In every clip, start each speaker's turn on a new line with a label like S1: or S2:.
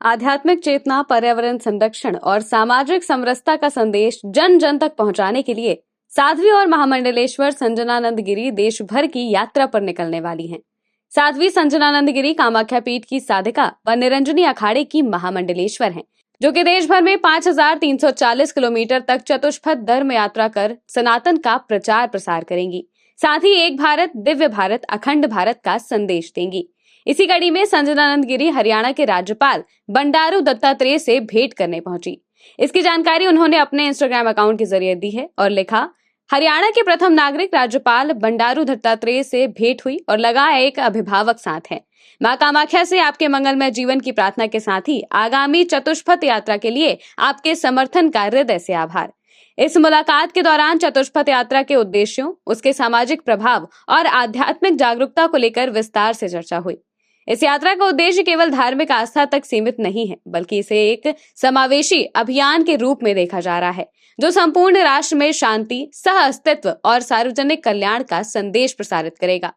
S1: आध्यात्मिक चेतना, पर्यावरण संरक्षण और सामाजिक समरसता का संदेश जन जन तक पहुंचाने के लिए साध्वी और महामंडलेश्वर संजनानंद गिरी देश भर की यात्रा पर निकलने वाली हैं। साध्वी संजनानंद गिरी कामाख्या पीठ की साधिका व निरंजनी अखाड़े की महामंडलेश्वर हैं, जो कि देश भर में 5340 किलोमीटर तक चतुष्पथ धर्म यात्रा कर सनातन का प्रचार प्रसार करेंगी। साथ ही एक भारत, दिव्य भारत, अखंड भारत का संदेश देंगी। इसी कड़ी में संजनानंद गिरी हरियाणा के राज्यपाल बंडारू दत्तात्रेय से भेंट करने पहुंची। इसकी जानकारी उन्होंने अपने इंस्टाग्राम अकाउंट के जरिए दी है और लिखा, हरियाणा के प्रथम नागरिक राज्यपाल बंडारू दत्तात्रेय से भेंट हुई और लगा एक अभिभावक साथ है। मां कामाख्या से आपके मंगलमय जीवन की प्रार्थना के साथ ही आगामी चतुष्पथ यात्रा के लिए आपके समर्थन का हृदय से आभार। इस मुलाकात के दौरान चतुष्पथ यात्रा के उद्देश्यों, उसके सामाजिक प्रभाव और आध्यात्मिक जागरूकता को लेकर विस्तार से चर्चा हुई। इस यात्रा का उद्देश्य केवल धार्मिक आस्था तक सीमित नहीं है, बल्कि इसे एक समावेशी अभियान के रूप में देखा जा रहा है, जो संपूर्ण राष्ट्र में शांति, सह अस्तित्व और सार्वजनिक कल्याण का संदेश प्रसारित करेगा।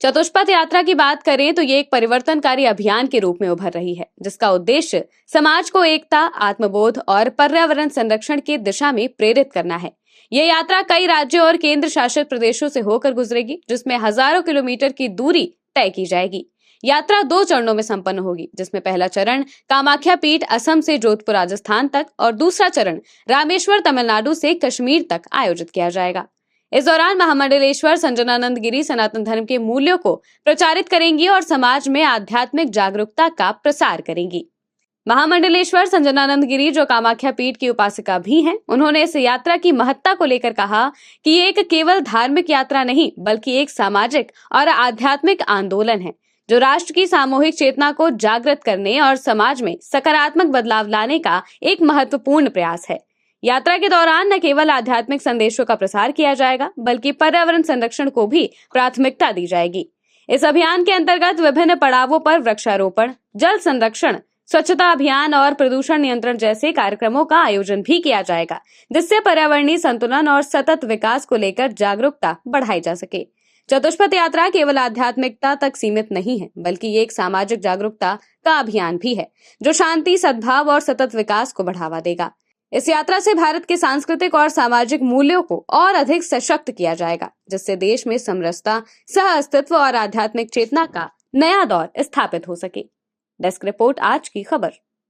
S1: चतुष्पथ यात्रा की बात करें तो ये एक परिवर्तनकारी अभियान के रूप में उभर रही है, जिसका उद्देश्य समाज को एकता, आत्मबोध और पर्यावरण संरक्षण की दिशा में प्रेरित करना है। ये यात्रा कई राज्यों और केंद्र शासित प्रदेशों से होकर गुजरेगी, जिसमें हजारों किलोमीटर की दूरी तय की जाएगी। यात्रा 2 चरणों में संपन्न होगी, जिसमें पहला चरण कामाख्या पीठ असम से जोधपुर राजस्थान तक और दूसरा चरण रामेश्वर तमिलनाडु से कश्मीर तक आयोजित किया जाएगा। इस दौरान महामंडलेश्वर संजनानंद गिरी सनातन धर्म के मूल्यों को प्रचारित करेंगी और समाज में आध्यात्मिक जागरूकता का प्रसार करेंगी। महामंडलेश्वर संजनानंद गिरी, जो कामाख्या पीठ की उपासिका भी हैं, उन्होंने इस यात्रा की महत्ता को लेकर कहा कि ये एक केवल धार्मिक यात्रा नहीं, बल्कि एक सामाजिक और आध्यात्मिक आंदोलन है, जो राष्ट्र की सामूहिक चेतना को जागृत करने और समाज में सकारात्मक बदलाव लाने का एक महत्वपूर्ण प्रयास है। यात्रा के दौरान न केवल आध्यात्मिक संदेशों का प्रसार किया जाएगा, बल्कि पर्यावरण संरक्षण को भी प्राथमिकता दी जाएगी। इस अभियान के अंतर्गत विभिन्न पड़ावों पर वृक्षारोपण, जल संरक्षण, स्वच्छता अभियान और प्रदूषण नियंत्रण जैसे कार्यक्रमों का आयोजन भी किया जाएगा, जिससे पर्यावरणीय संतुलन और सतत विकास को लेकर जागरूकता बढ़ाई जा सके। चतुष्पथ यात्रा केवल आध्यात्मिकता तक सीमित नहीं है, बल्कि ये एक सामाजिक जागरूकता का अभियान भी है, जो शांति, सद्भाव और सतत विकास को बढ़ावा देगा। इस यात्रा से भारत के सांस्कृतिक और सामाजिक मूल्यों को और अधिक सशक्त किया जाएगा, जिससे देश में समरसता, सह अस्तित्व और आध्यात्मिक चेतना का नया दौर स्थापित हो सके। डेस्क रिपोर्ट, आज की खबर।